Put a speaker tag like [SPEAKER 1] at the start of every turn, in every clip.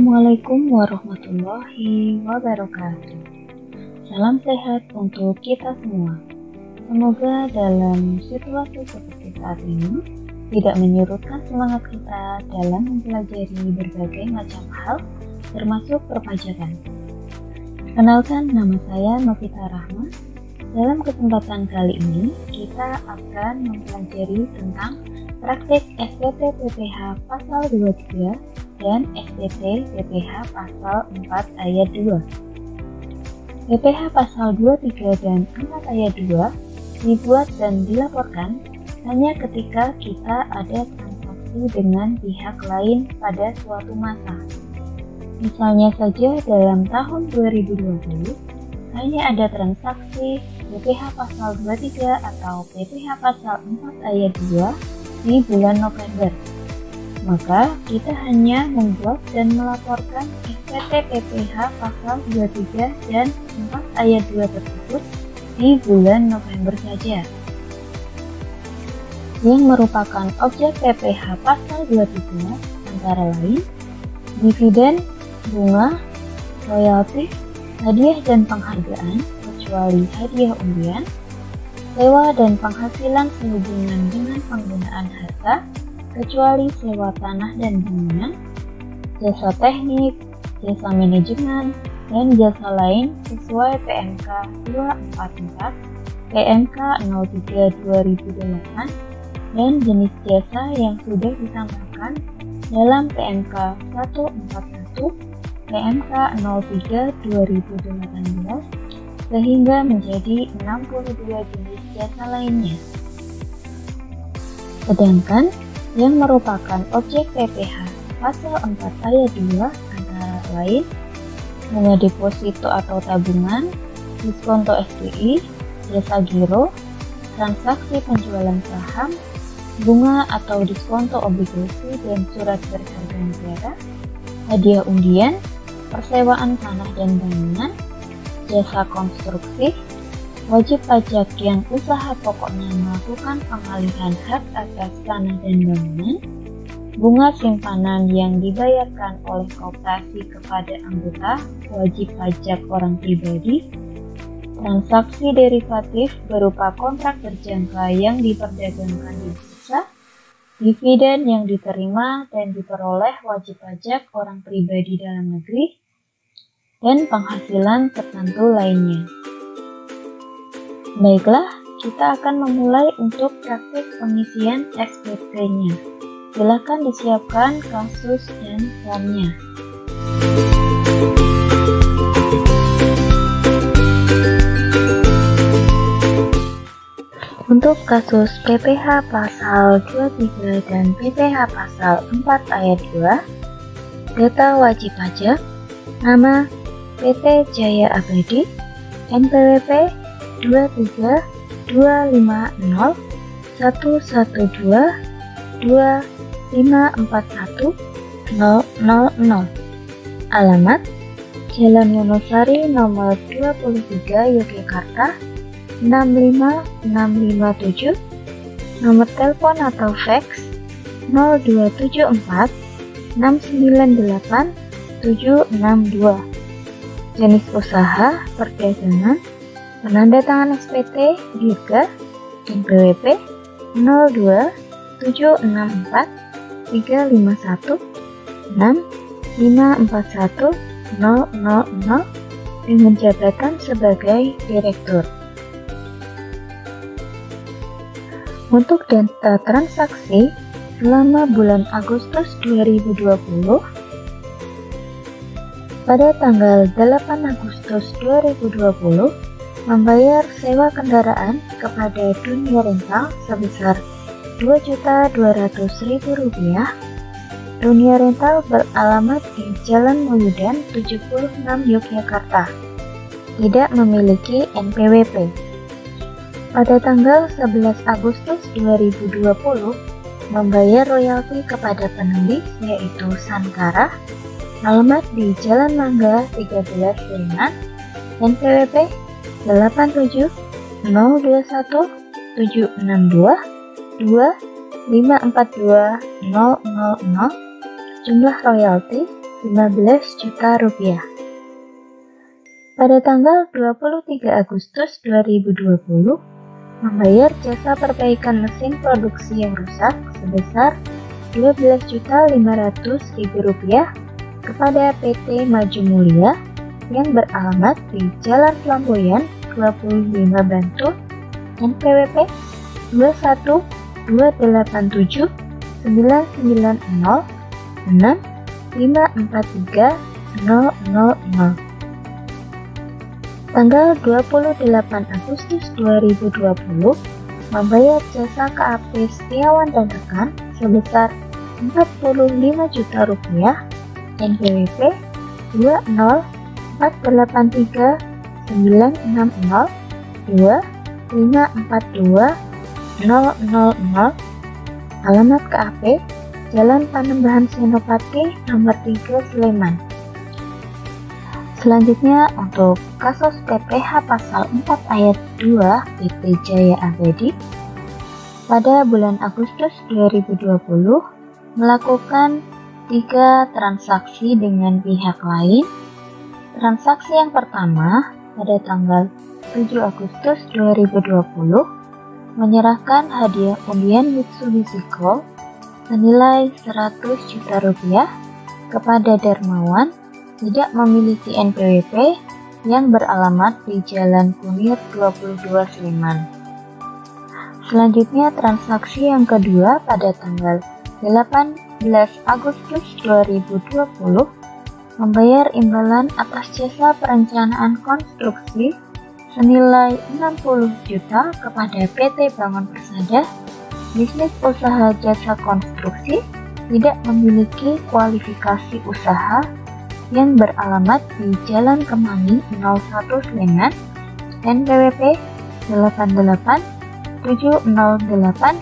[SPEAKER 1] Assalamualaikum warahmatullahi wabarakatuh. Salam sehat untuk kita semua. Semoga dalam situasi seperti saat ini tidak menyurutkan semangat kita dalam mempelajari berbagai macam hal, termasuk perpajakan. Kenalkan, nama saya Novita Rahma. Dalam kesempatan kali ini, kita akan mempelajari tentang praktik SPT PPh pasal 23 dan SPT PPh pasal 4 ayat 2. PPh pasal 23 dan 4 ayat 2 dibuat dan dilaporkan hanya ketika kita ada transaksi dengan pihak lain pada suatu masa. Misalnya saja dalam tahun 2020, hanya ada transaksi PPh pasal 23 atau PPh pasal 4 ayat 2 di bulan November. Maka kita hanya membuat dan melaporkan SPT PPh pasal 23 dan 4 ayat 2 tersebut di bulan November saja. Yang merupakan objek PPh pasal 23 antara lain dividen, bunga, royalti, hadiah dan penghargaan kecuali hadiah undian, sewa dan penghasilan sehubungan dengan penggunaan harta kecuali sewa tanah dan bangunan, jasa teknik, jasa manajemen, dan jasa lain sesuai PMK 244, PMK 03/2008, dan jenis jasa yang sudah ditambahkan dalam PMK 141, PMK 03/2018, sehingga menjadi 62 jenis jasa lainnya. Sedangkan yang merupakan objek PPh pasal 4 ayat 2 antara lain bunga deposito atau tabungan, diskonto SDI, jasa giro, transaksi penjualan saham, bunga atau diskonto obligasi dan surat berharga negara, hadiah undian, persewaan tanah dan bangunan, jasa konstruksi, wajib pajak yang usaha pokoknya melakukan pengalihan hak atas tanah dan bangunan, bunga simpanan yang dibayarkan oleh koperasi kepada anggota wajib pajak orang pribadi, transaksi derivatif berupa kontrak berjangka yang diperdagangkan di bursa, dividen yang diterima dan diperoleh wajib pajak orang pribadi dalam negeri, dan penghasilan tertentu lainnya. Baiklah, kita akan memulai untuk praktik pengisian SPT-nya. Silakan disiapkan kasus dan formnya. Untuk kasus PPh pasal 23 dan PPh pasal 4 ayat 2, data wajib pajak, nama PT Jaya Abadi, NPWP 23-250-21-2541-000. Alamat Jalan Wonosari nomor 23 Yogyakarta 65657. Nomor telepon atau fax 0274 698 762. Jenis usaha perdagangan, penanda tangan SPT Dirga, NPWP 02 764 351 6541 000 dengan jabatan sebagai direktur. Untuk data transaksi selama bulan Agustus 2020, pada tanggal 8 Agustus 2020, membayar sewa kendaraan kepada Dunia Rental sebesar Rp2.200.000. Dunia Rental beralamat di Jalan Muyudan 76 Yogyakarta. Tidak memiliki NPWP. Pada tanggal 11 Agustus 2020, membayar royalti kepada penulis yaitu Sankara. Alamat di Jalan Mangga 13 Sleman. NPWP 87 021 762 2 542 000. Jumlah royalti 15 juta rupiah. Pada tanggal 23 Agustus 2020, membayar jasa perbaikan mesin produksi yang rusak sebesar Rp12.500.000 kepada PT Maju Mulia yang beralamat di Jalan Flamboyan 25 Bantul, NPWP 21287 990 6 543 000. Tanggal 28 Agustus 2020, membayar jasa KAP Setiawan dan rekan sebesar Rp45 juta, NPWP 20483 960 2 542 000. Alamat KAP Jalan Panembahan Senopati nomor 3 Sleman. Selanjutnya untuk kasus PPH pasal 4 ayat 2 PT Jaya Abadi, pada bulan Agustus 2020 melakukan 3 transaksi dengan pihak lain. Transaksi yang pertama pada tanggal 7 Agustus 2020 menyerahkan hadiah undian Mitsubishi Gold senilai Rp100 juta kepada Darmawan tidak memiliki NPWP yang beralamat di Jalan Kunir 22 Sleman. Selanjutnya transaksi yang kedua pada tanggal 18 Agustus 2020 membayar imbalan atas jasa perencanaan konstruksi senilai Rp60 juta kepada PT Bangun Persada bisnis usaha jasa konstruksi tidak memiliki kualifikasi usaha yang beralamat di Jalan Kemangi 01 Sleman, NPWP 88 708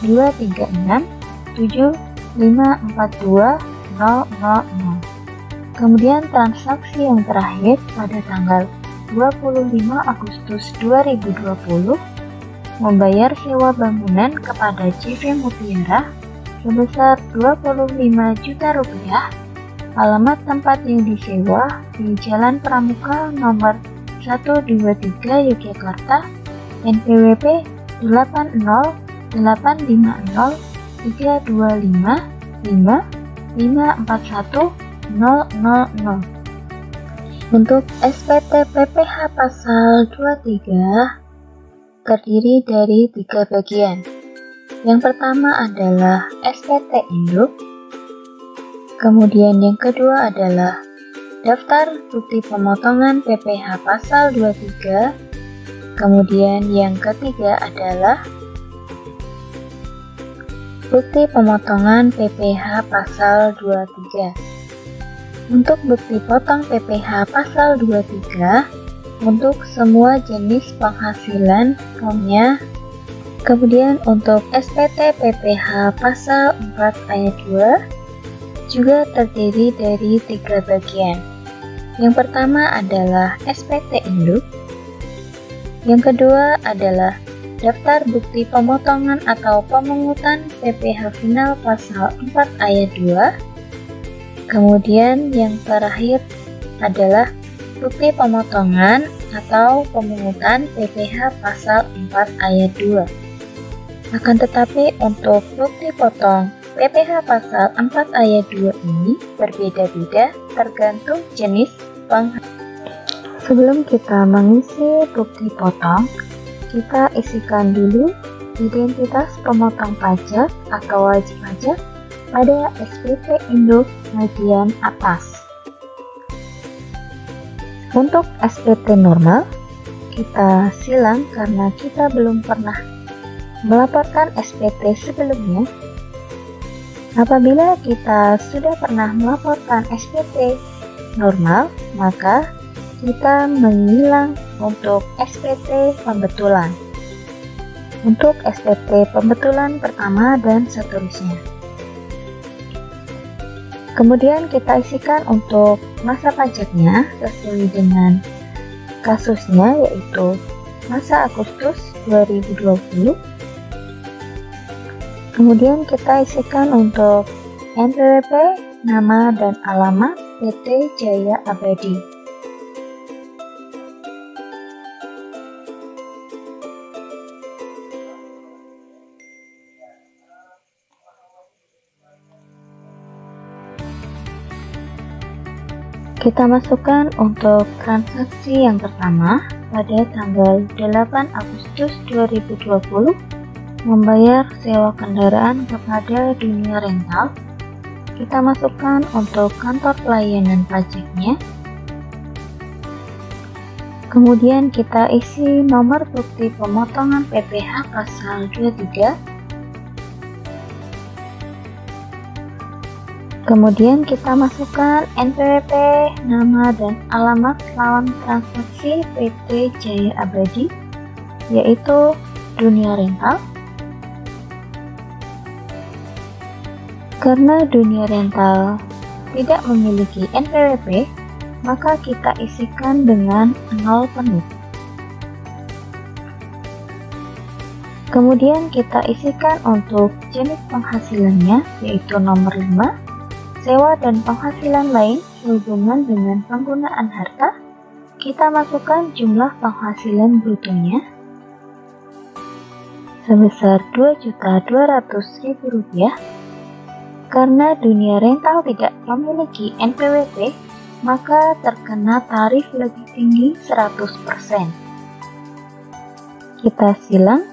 [SPEAKER 1] 236 7542 000. Kemudian transaksi yang terakhir pada tanggal 25 Agustus 2020 membayar sewa bangunan kepada CV Mutiara sebesar Rp25 juta, alamat tempat yang disewa di Jalan Pramuka nomor 123 Yogyakarta, NPWP 80850 325 5 541 000. Untuk SPT PPH pasal 23 terdiri dari 3 bagian. Yang pertama adalah SPT Induk, kemudian yang kedua adalah daftar bukti pemotongan PPH pasal 23, kemudian yang ketiga adalah bukti pemotongan PPH pasal 23. Untuk bukti potong PPH pasal 23 untuk semua jenis penghasilan kaumnya. Kemudian untuk SPT PPH pasal 4 ayat 2 juga terdiri dari 3 bagian. Yang pertama adalah SPT Induk, yang kedua adalah daftar bukti pemotongan atau pemungutan PPH final pasal 4 ayat 2. Kemudian yang terakhir adalah bukti pemotongan atau pemungutan PPH pasal 4 ayat 2. Akan tetapi untuk bukti potong PPH pasal 4 ayat 2 ini berbeda-beda tergantung jenis penghasilan. Sebelum kita mengisi bukti potong, kita isikan dulu identitas pemotong pajak atau wajib pajak pada SPT Induk bagian atas. Untuk SPT normal, kita silang karena kita belum pernah melaporkan SPT sebelumnya. Apabila kita sudah pernah melaporkan SPT normal, maka kita menyilang untuk SPT pembetulan. Untuk SPT pembetulan pertama dan seterusnya. Kemudian kita isikan untuk masa pajaknya sesuai dengan kasusnya, yaitu masa Agustus 2020. Kemudian kita isikan untuk NPWP nama dan alamat PT Jaya Abadi. Kita masukkan untuk transaksi yang pertama pada tanggal 8 Agustus 2020 membayar sewa kendaraan kepada Dunia Rental. Kita masukkan untuk kantor pelayanan pajaknya. Kemudian kita isi nomor bukti pemotongan PPh pasal 23. Kemudian kita masukkan NPWP, nama dan alamat lawan transaksi PT Jaya Abadi, yaitu Dunia Rental. Karena Dunia Rental tidak memiliki NPWP, maka kita isikan dengan 0 penuh. Kemudian kita isikan untuk jenis penghasilannya, yaitu nomor 5. Sewa dan penghasilan lain sehubungan dengan penggunaan harta, kita masukkan jumlah penghasilan brutonya sebesar Rp2.200.000. Karena Dunia Rental tidak memiliki NPWP, maka terkena tarif lebih tinggi 100%. Kita silang.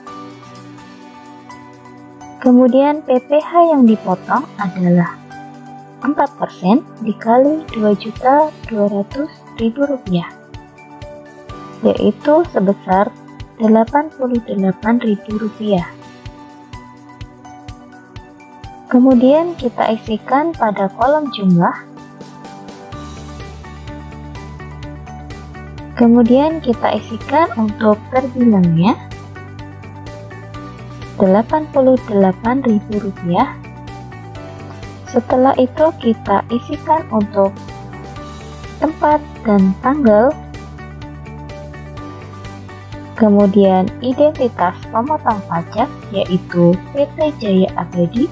[SPEAKER 1] Kemudian PPh yang dipotong adalah 4% dikali Rp2.200.000, yaitu sebesar Rp88.000. Kemudian kita isikan pada kolom jumlah. Kemudian kita isikan untuk terbilangnya Rp88.000. Setelah itu kita isikan untuk tempat dan tanggal, kemudian identitas pemotong pajak yaitu PT Jaya Abadi,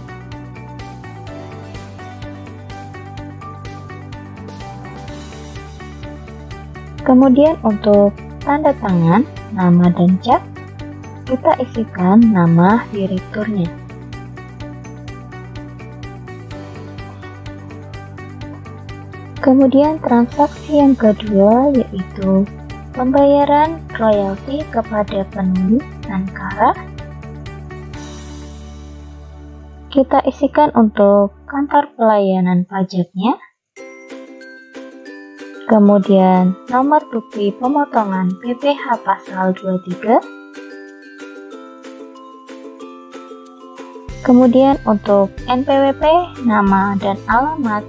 [SPEAKER 1] kemudian untuk tanda tangan, nama dan cap, kita isikan nama direkturnya. Kemudian transaksi yang kedua yaitu pembayaran royalti kepada penulis Sankara. Kita isikan untuk kantor pelayanan pajaknya. Kemudian nomor bukti pemotongan PPh pasal 23. Kemudian untuk NPWP, nama dan alamat,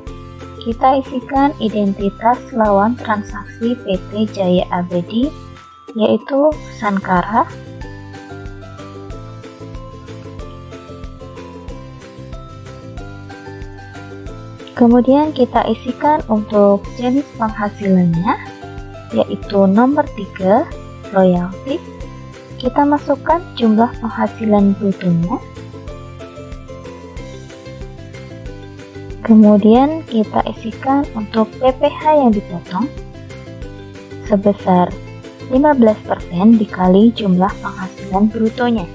[SPEAKER 1] kita isikan identitas lawan transaksi PT Jaya Abadi, yaitu Sankara. Kemudian kita isikan untuk jenis penghasilannya, yaitu nomor 3, royalti. Kita masukkan jumlah penghasilan brutonya. Kemudian kita isikan untuk PPh yang dipotong sebesar 15% dikali jumlah penghasilan brutonya.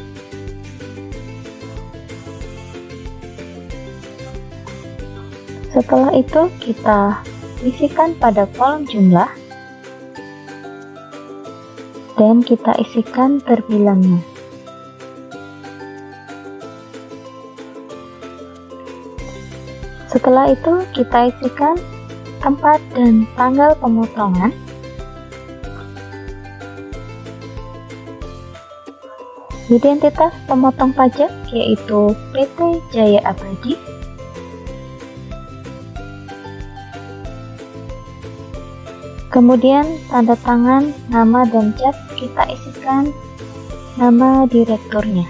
[SPEAKER 1] Setelah itu kita isikan pada kolom jumlah dan kita isikan terbilangnya. Setelah itu kita isikan tempat dan tanggal pemotongan. Identitas pemotong pajak yaitu PT Jaya Abadi. Kemudian tanda tangan, nama dan cap, kita isikan nama direkturnya.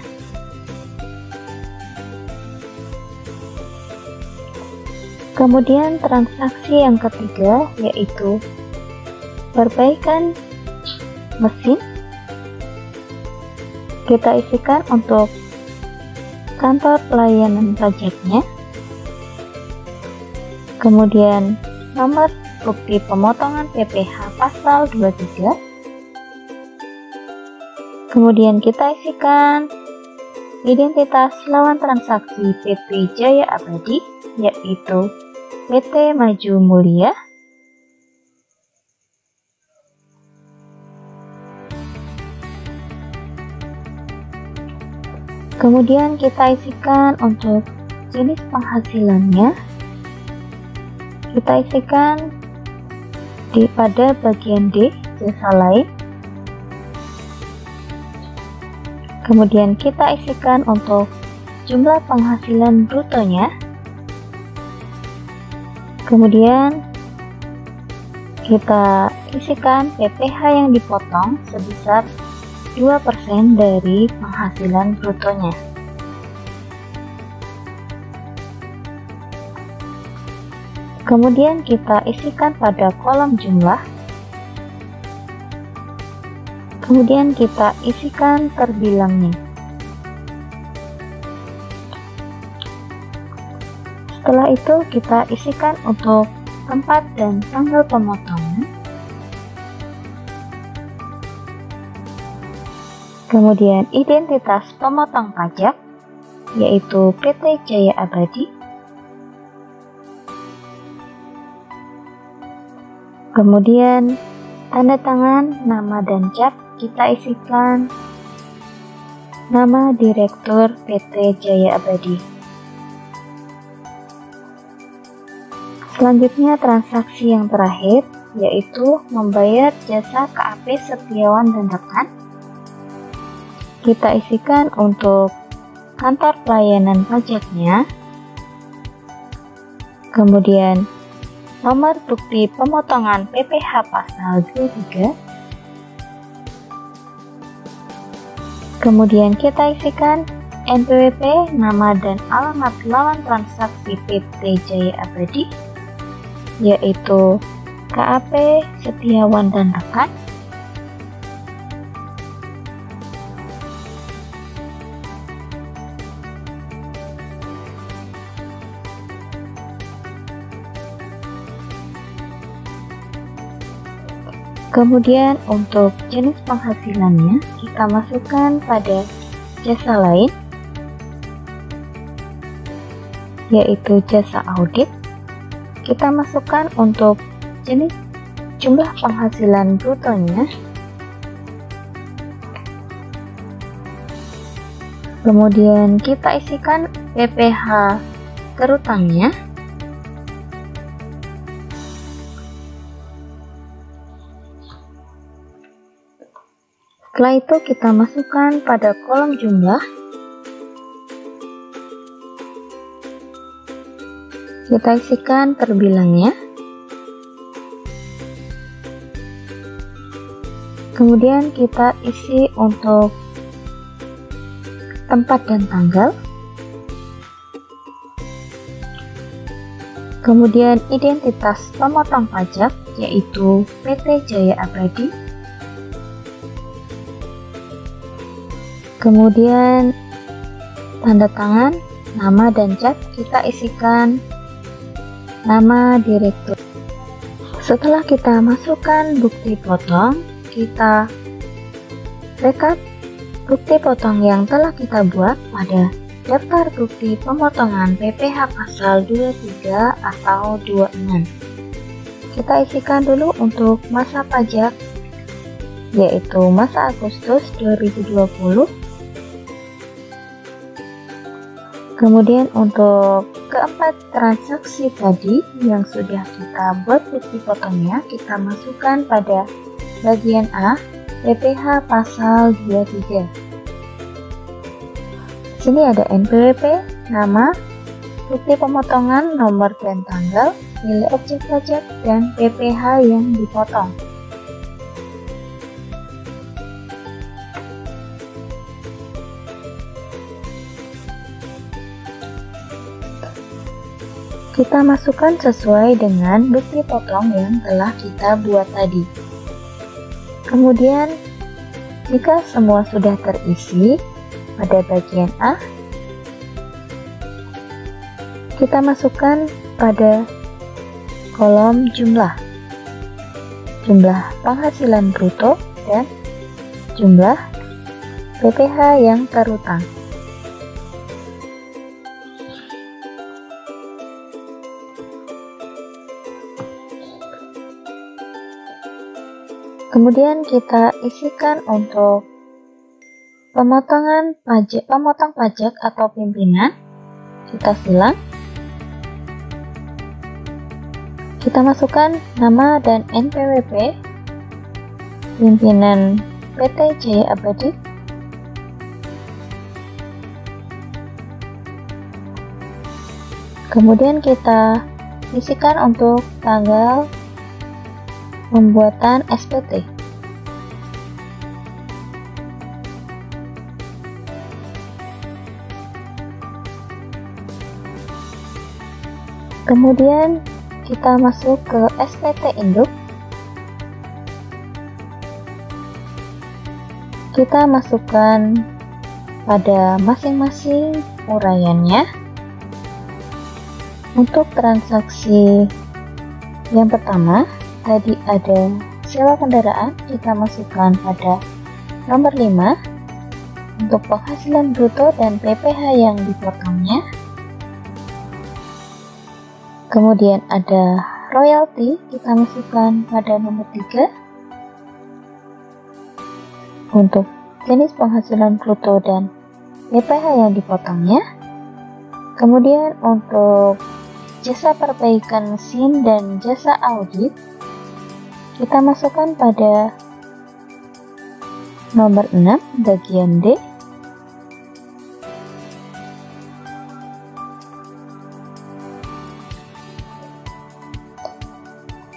[SPEAKER 1] Kemudian transaksi yang ketiga yaitu perbaikan mesin. Kita isikan untuk kantor pelayanan pajaknya. Kemudian nomor bukti pemotongan PPh pasal 23. Kemudian kita isikan identitas lawan transaksi PT Jaya Abadi, yaitu PT Maju Mulia. Kemudian kita isikan untuk jenis penghasilannya. Kita isikan pada bagian D, jasa lain. Kemudian kita isikan untuk jumlah penghasilan brutonya. Kemudian kita isikan PPh yang dipotong sebesar 2% dari penghasilan brutonya. Kemudian kita isikan pada kolom jumlah. Kemudian kita isikan terbilangnya. Setelah itu kita isikan untuk tempat dan tanggal pemotongan. Kemudian identitas pemotong pajak, yaitu PT Jaya Abadi. Kemudian tanda tangan, nama dan cap kita isikan nama Direktur PT Jaya Abadi. Selanjutnya transaksi yang terakhir, yaitu membayar jasa KAP Setiawan dan Rekan. Kita isikan untuk kantor pelayanan pajaknya. Kemudian nomor bukti pemotongan PPh pasal 23. Kemudian kita isikan NPWP, nama dan alamat lawan transaksi PT Jaya Abadi, yaitu KAP Setiawan dan Rekan. Kemudian untuk jenis penghasilannya kita masukkan pada jasa lain, yaitu jasa audit. Kita masukkan untuk jenis jumlah penghasilan brutonya. Kemudian kita isikan PPh terutangnya. Setelah itu kita masukkan pada kolom jumlah. Kita isikan terbilangnya. Kemudian kita isi untuk tempat dan tanggal. Kemudian identitas pemotong pajak, yaitu PT Jaya Abadi. Kemudian tanda tangan, nama dan cap kita isikan nama direktur. Setelah kita masukkan bukti potong, kita rekap bukti potong yang telah kita buat pada daftar bukti pemotongan PPh pasal 23 atau 26. Kita isikan dulu untuk masa pajak, yaitu masa Agustus 2020. Kemudian untuk keempat transaksi tadi yang sudah kita buat bukti potongnya, kita masukkan pada bagian A, PPh pasal 23. Sini ada NPWP, nama, bukti pemotongan, nomor dan tanggal, nilai objek pajak, dan PPh yang dipotong. Kita masukkan sesuai dengan bukti potong yang telah kita buat tadi. Kemudian, jika semua sudah terisi pada bagian A, kita masukkan pada kolom jumlah penghasilan bruto dan jumlah PPh yang terutang. Kemudian kita isikan untuk pemotong pajak atau pimpinan. Kita silang. Kita masukkan nama dan NPWP pimpinan PT Jaya Abadi. Kemudian kita isikan untuk tanggal pembuatan SPT. Kemudian kita masuk ke SPT induk. Kita masukkan pada masing-masing uraiannya. Untuk transaksi yang pertama, tadi ada sewa kendaraan, kita masukkan pada nomor 5 untuk penghasilan bruto dan PPh yang dipotongnya. Kemudian ada royalti, kita masukkan pada nomor 3 untuk jenis penghasilan bruto dan PPh yang dipotongnya. Kemudian untuk jasa perbaikan mesin dan jasa audit, kita masukkan pada nomor 6 bagian D.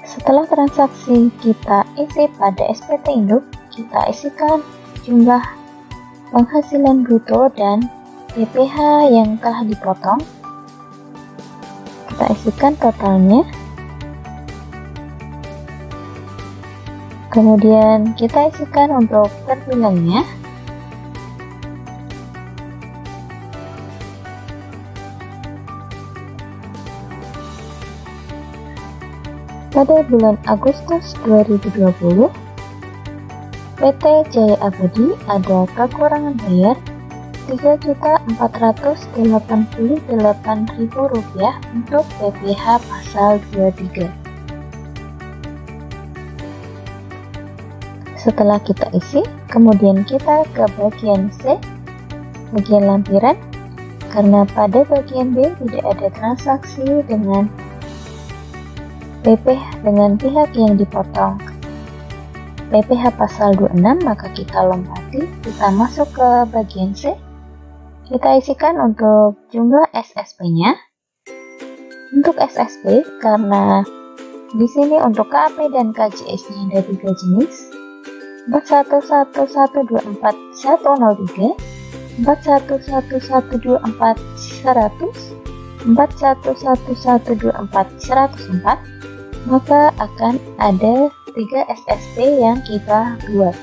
[SPEAKER 1] Setelah transaksi kita isi pada SPT induk, kita isikan jumlah penghasilan bruto dan PPh yang telah dipotong. Kita isikan totalnya. Kemudian kita isikan untuk terbilangnya. Pada bulan Agustus 2020, PT Jaya Abadi ada kekurangan bayar Rp3.488.000 untuk PPh pasal 23. Setelah kita isi, kemudian kita ke bagian C, bagian lampiran, karena pada bagian B tidak ada transaksi dengan pihak yang dipotong PPh pasal 26, maka kita lompati, kita masuk ke bagian C. Kita isikan untuk jumlah SSP-nya. Untuk SSP, karena di sini untuk KAP dan KJS-nya ada 3 jenis, 411124.103, 411124.100, 411124.104, maka akan ada 3 SSP yang kita buat.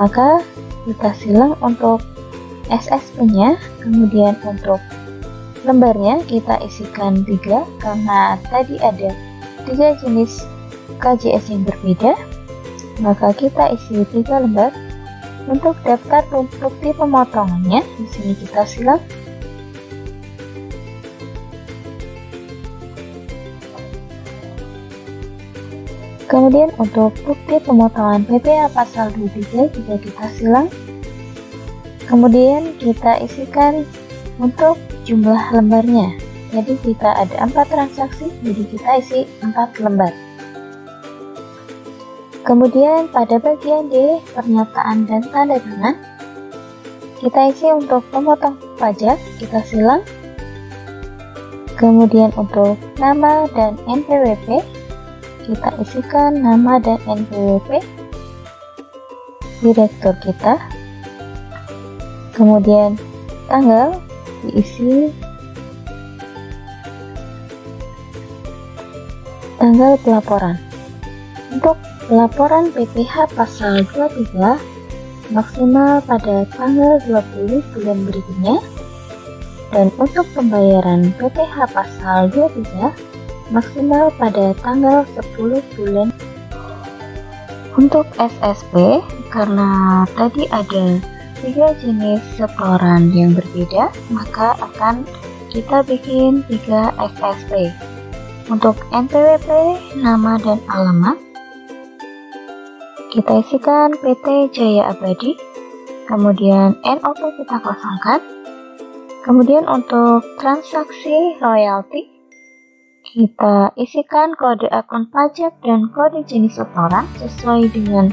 [SPEAKER 1] Maka kita silang untuk SSP-nya, kemudian untuk lembarnya kita isikan 3 karena tadi ada 3 jenis KJS yang berbeda, maka kita isi 3 lembar. Untuk daftar bukti pemotongannya, di sini kita silang. Kemudian untuk bukti pemotongan PPh pasal 23 juga kita silang. Kemudian kita isikan untuk jumlah lembarnya. Jadi kita ada 4 transaksi, jadi kita isi 4 lembar. Kemudian pada bagian D, pernyataan dan tanda tangan, kita isi untuk pemotong pajak, kita silang. Kemudian untuk nama dan NPWP, kita isikan nama dan NPWP direktur kita. Kemudian tanggal diisi tanggal pelaporan. Untuk pelaporan PPh pasal 23 maksimal pada tanggal 20 bulan berikutnya, dan untuk pembayaran PPh pasal 23 maksimal pada tanggal 10 bulan. Untuk SSP, karena tadi ada 3 jenis setoran yang berbeda, maka akan kita bikin 3 SSP. Untuk NPWP, nama dan alamat, kita isikan PT Jaya Abadi, kemudian NOP kita kosongkan. Kemudian untuk transaksi royalti, kita isikan kode akun pajak dan kode jenis setoran sesuai dengan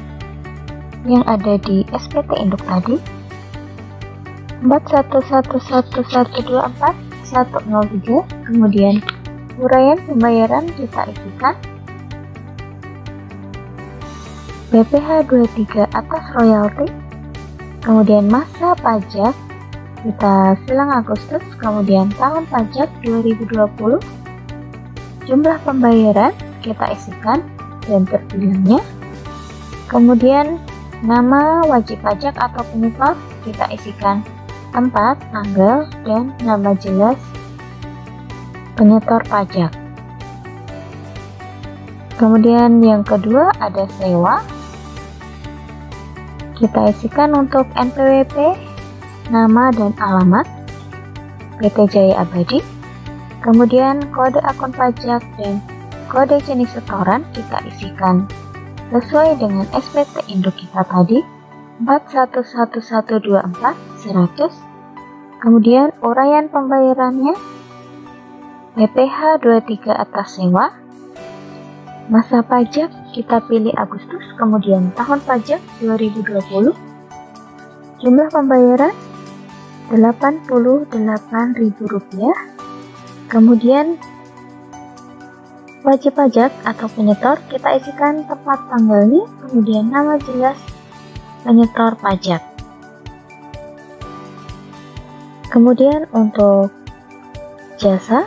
[SPEAKER 1] yang ada di SPT induk tadi. 411124 kemudian uraian pembayaran kita isikan BPH 23 atas royalti, kemudian masa pajak kita silang Agustus, kemudian tahun pajak 2020, jumlah pembayaran kita isikan dan terbilangnya, kemudian nama wajib pajak atau penyetor kita isikan tempat, tanggal, dan nama jelas penyetor pajak. Kemudian yang kedua ada sewa, kita isikan untuk NPWP, nama dan alamat PT Jaya Abadi, kemudian kode akun pajak dan kode jenis setoran kita isikan sesuai dengan SPT induk kita tadi 411124 100, kemudian uraian pembayarannya BPH 23 atas sewa, masa pajak kita pilih Agustus, kemudian tahun pajak 2020, jumlah pembayaran Rp88.000, kemudian wajib pajak atau penyetor kita isikan tepat tanggalnya, kemudian nama jelas penyetor pajak. Kemudian untuk jasa,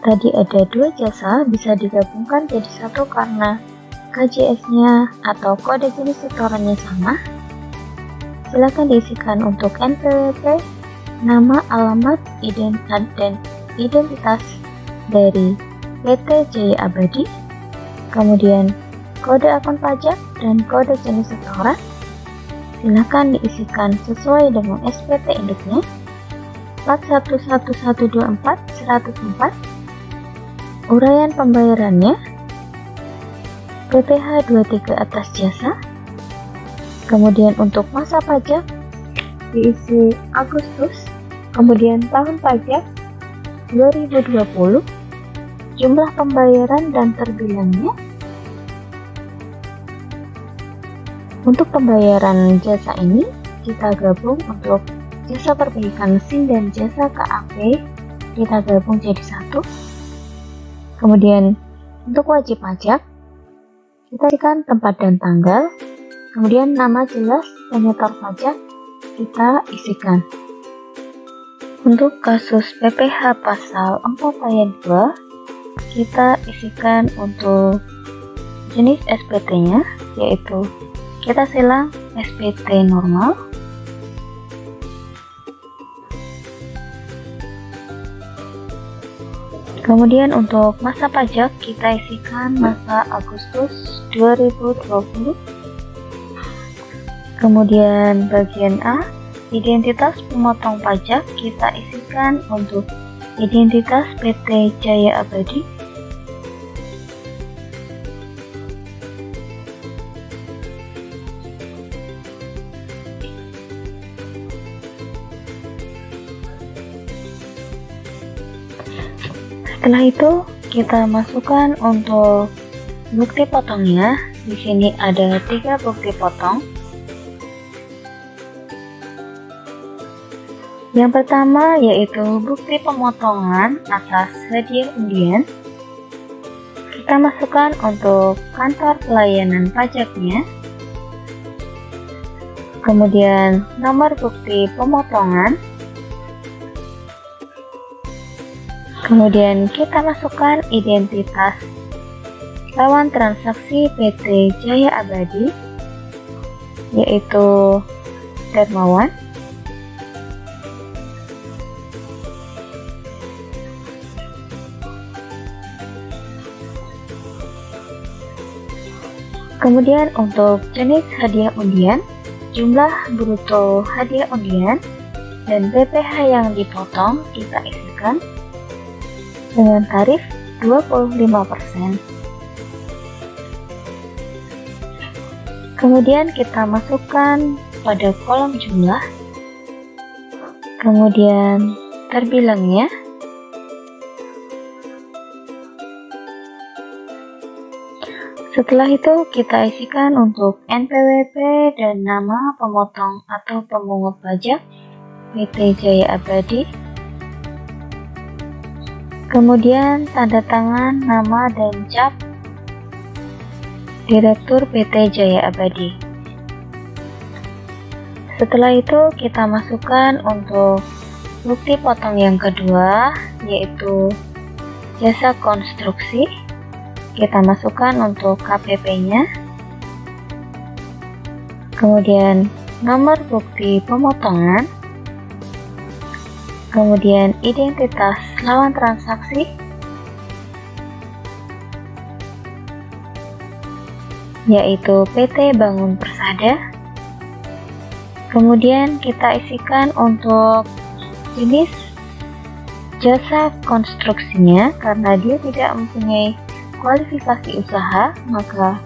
[SPEAKER 1] tadi ada 2 jasa, bisa digabungkan jadi satu karena KJS-nya atau kode jenis setorannya sama. Silakan diisikan untuk NPWP, nama, alamat, dan identitas dari PT Jaya Abadi, kemudian kode akun pajak dan kode jenis setoran. Silakan diisikan sesuai dengan SPT induknya 411124 104. Uraian pembayarannya BPH 23 atas jasa. Kemudian untuk masa pajak diisi Agustus, kemudian tahun pajak 2020, jumlah pembayaran dan terbilangnya. Untuk pembayaran jasa ini kita gabung untuk jasa perbaikan mesin dan jasa KAP kita gabung jadi satu. Kemudian untuk wajib pajak kita isikan tempat dan tanggal, kemudian nama jelas penyetor pajak kita isikan. Untuk kasus PPH pasal 4 ayat 2 kita isikan untuk jenis SPT-nya, yaitu kita silang SPT normal, kemudian untuk masa pajak kita isikan masa Agustus 2020. Kemudian bagian A, identitas pemotong pajak kita isikan untuk identitas PT Jaya Abadi. Setelah itu kita masukkan untuk bukti potongnya. Di sini ada 3 bukti potong. Yang pertama yaitu bukti pemotongan atas hadiah undian. Kita masukkan untuk kantor pelayanan pajaknya. Kemudian nomor bukti pemotongan. Kemudian kita masukkan identitas lawan transaksi PT Jaya Abadi, yaitu Dermawan. Kemudian untuk jenis hadiah undian, jumlah bruto hadiah undian, dan BPH yang dipotong kita isikan dengan tarif 25%. Kemudian kita masukkan pada kolom jumlah, kemudian terbilangnya, setelah itu kita isikan untuk NPWP dan nama pemotong atau pemungut pajak PT Jaya Abadi, kemudian tanda tangan, nama dan cap Direktur PT Jaya Abadi. Setelah itu kita masukkan untuk bukti potong yang kedua, yaitu jasa konstruksi. Kita masukkan untuk KPP-nya, kemudian nomor bukti pemotongan, kemudian identitas lawan transaksi, yaitu PT Bangun Persada. Kemudian kita isikan untuk jenis jasa konstruksinya, karena dia tidak mempunyai kualifikasi usaha, maka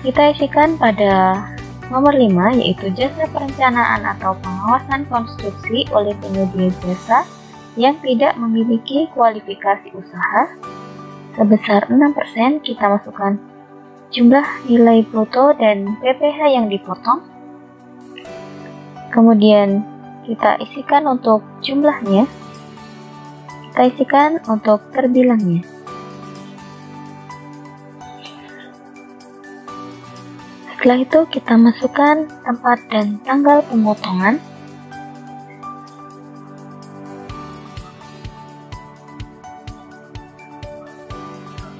[SPEAKER 1] kita isikan pada nomor 5, yaitu jasa perencanaan atau pengawasan konstruksi oleh penyedia jasa yang tidak memiliki kualifikasi usaha. Sebesar 6% kita masukkan jumlah nilai bruto dan BPH yang dipotong. Kemudian kita isikan untuk jumlahnya, kita isikan untuk terbilangnya. Setelah itu kita masukkan tempat dan tanggal pemotongan.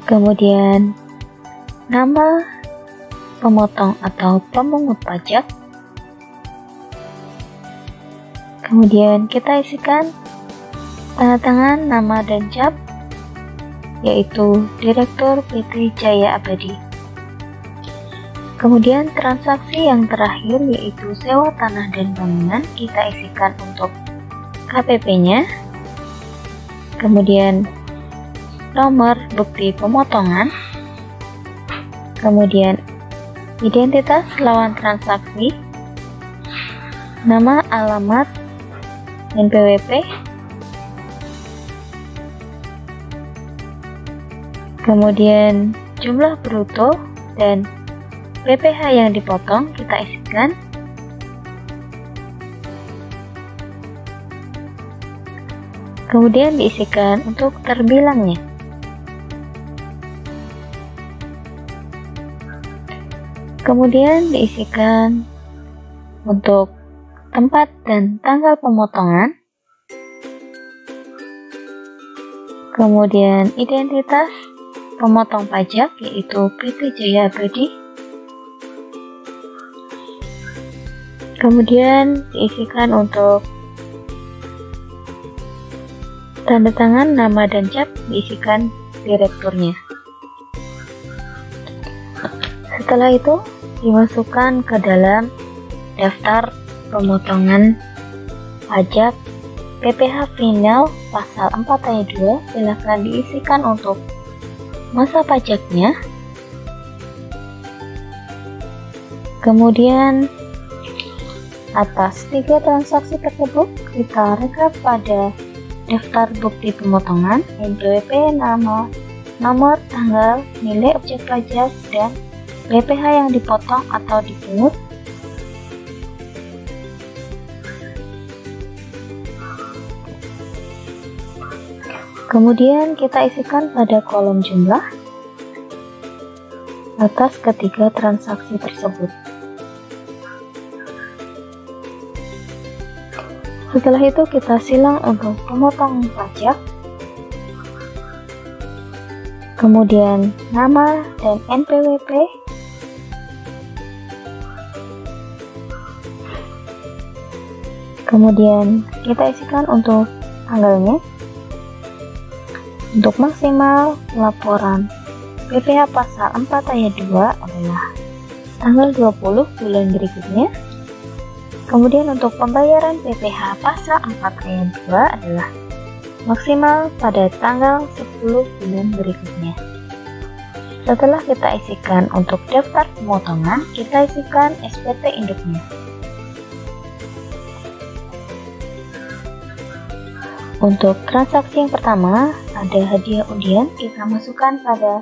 [SPEAKER 1] Kemudian nama pemotong atau pemungut pajak. Kemudian kita isikan tanda tangan, nama dan cap, yaitu Direktur PT Jaya Abadi. Kemudian transaksi yang terakhir, yaitu sewa tanah dan bangunan, kita isikan untuk KPP-nya. Kemudian nomor bukti pemotongan, kemudian identitas lawan transaksi, nama, alamat, NPWP, kemudian jumlah bruto dan BPH yang dipotong kita isikan. Kemudian diisikan untuk terbilangnya. Kemudian diisikan untuk tempat dan tanggal pemotongan. Kemudian identitas pemotong pajak, yaitu PT Jaya Abadi. Kemudian diisikan untuk tanda tangan, nama dan cap, diisikan direkturnya. Setelah itu dimasukkan ke dalam daftar pemotongan pajak PPh final pasal 4 ayat 2. Silakan diisikan untuk masa pajaknya. Kemudian atas 3 transaksi tersebut kita rekap pada daftar bukti pemotongan, NPWP, nama, nomor, tanggal, nilai objek pajak, dan BPH yang dipotong atau dipungut. Kemudian kita isikan pada kolom jumlah atas ketiga transaksi tersebut. Setelah itu kita silang untuk pemotong pajak, kemudian nama dan NPWP, kemudian kita isikan untuk tanggalnya. Untuk maksimal laporan PPh pasal 4 ayat 2 adalah tanggal 20 bulan berikutnya. Kemudian untuk pembayaran PPh pasal 4 ayat 2 adalah maksimal pada tanggal 10 bulan berikutnya. Setelah kita isikan untuk daftar pemotongan, kita isikan SPT induknya. Untuk transaksi yang pertama, ada hadiah undian, kita masukkan pada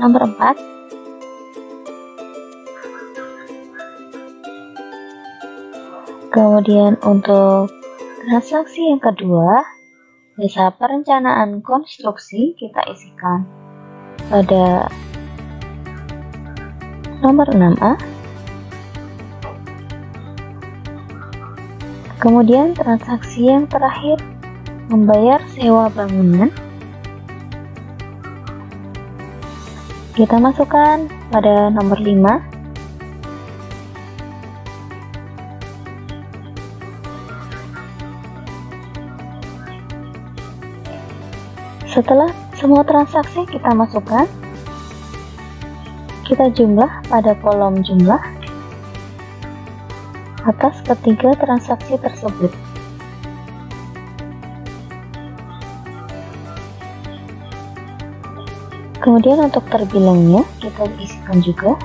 [SPEAKER 1] nomor 4. Kemudian untuk transaksi yang kedua, jasa perencanaan konstruksi, kita isikan pada nomor 6A. Kemudian transaksi yang terakhir, membayar sewa bangunan, kita masukkan pada nomor 5. Setelah semua transaksi kita masukkan, kita jumlah pada kolom jumlah atas ketiga transaksi tersebut. Kemudian untuk terbilangnya kita isikan juga.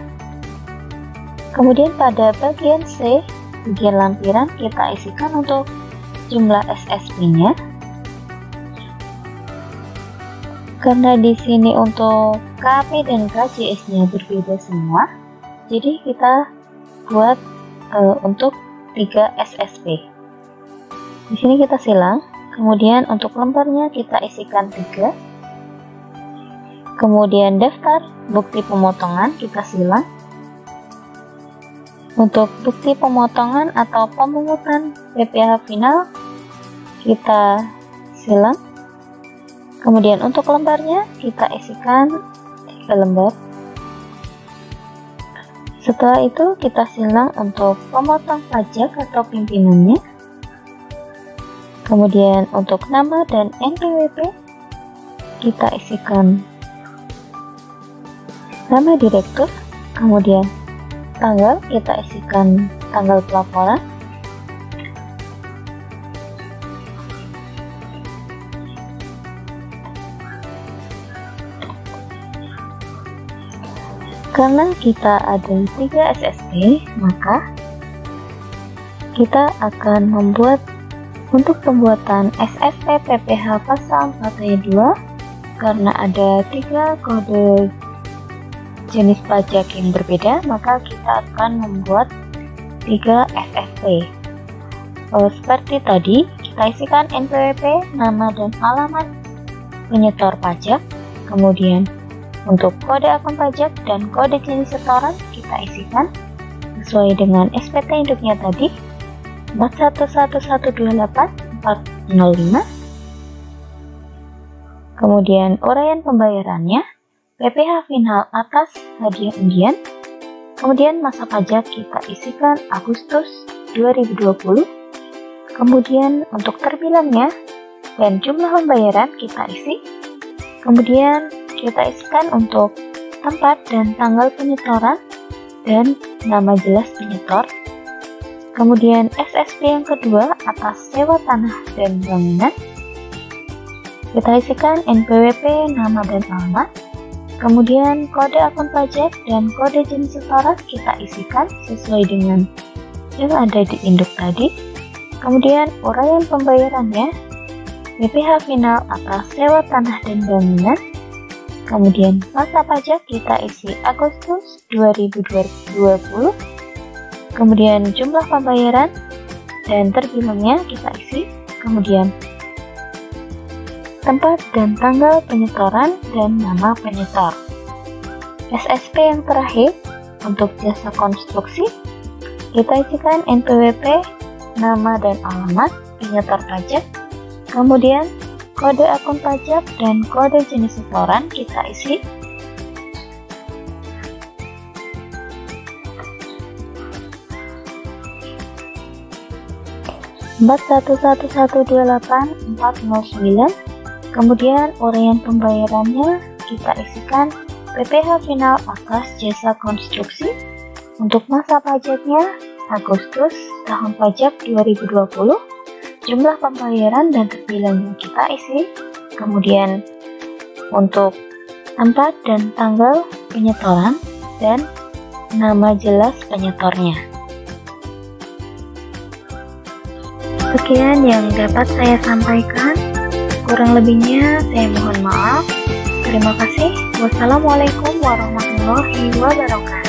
[SPEAKER 1] Kemudian pada bagian C, bagian lampiran, kita isikan untuk jumlah SSP-nya. Karena di sini untuk KP dan KJS-nya berbeda semua, jadi kita buat untuk 3 SSP. Di sini kita silang. Kemudian untuk lembarnya kita isikan 3. Kemudian daftar bukti pemotongan kita silang. Untuk bukti pemotongan atau pemungutan PPh final kita silang. Kemudian untuk lembarnya kita isikan 3 lembar. Setelah itu kita silang untuk pemotong pajak atau pimpinannya. Kemudian untuk nama dan NPWP kita isikan nama direktur. Kemudian tanggal kita isikan tanggal pelaporan. Karena kita ada 3 SSP, maka kita akan membuat untuk pembuatan SSP PPh pasal 4 ayat 2, karena ada 3 kode jenis pajak yang berbeda, maka kita akan membuat 3 SSP. Seperti tadi, kita isikan NPWP, nama dan alamat penyetor pajak, kemudian untuk kode akun pajak dan kode jenis setoran kita isikan sesuai dengan SPT induknya tadi 41128-405. Kemudian uraian pembayarannya PPh final atas hadiah undian. Kemudian masa pajak kita isikan Agustus 2020. Kemudian untuk terbilangnya dan jumlah pembayaran kita isi. Kemudian kita isikan untuk tempat dan tanggal penyetoran dan nama jelas penyetor. Kemudian SSP yang kedua atas sewa tanah dan bangunan. Kita isikan NPWP, nama dan alamat. Kemudian kode akun pajak dan kode jenis setoran kita isikan sesuai dengan yang ada di induk tadi. Kemudian uraian pembayarannya PPh final atas sewa tanah dan bangunan. Kemudian masa pajak kita isi Agustus 2020. Kemudian jumlah pembayaran dan terbilangnya kita isi. Kemudian tempat dan tanggal penyetoran dan nama penyetor. SSP yang terakhir untuk jasa konstruksi kita isikan NPWP, nama dan alamat penyetor pajak. Kemudian kode akun pajak dan kode jenis setoran kita isi. (411128409). Kemudian uraian pembayarannya kita isikan PPh final atas jasa konstruksi. Untuk masa pajaknya, Agustus tahun pajak 2020, jumlah pembayaran dan terbilang yang kita isi, kemudian untuk tempat dan tanggal penyetoran, dan nama jelas penyetornya. Sekian yang dapat saya sampaikan, kurang lebihnya saya mohon maaf. Terima kasih. Wassalamualaikum warahmatullahi wabarakatuh.